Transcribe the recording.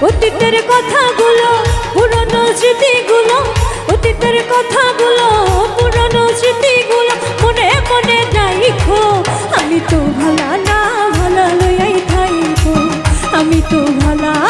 অতীতের কথাগুলো পুরনো স্মৃতিগুলো, অতীতের কথাগুলো পুরনো স্মৃতিগুলো মনে মনে রাইখো। আমি তো ভালা না ভালা লইয়াই থাইকো, আমি তো ভালা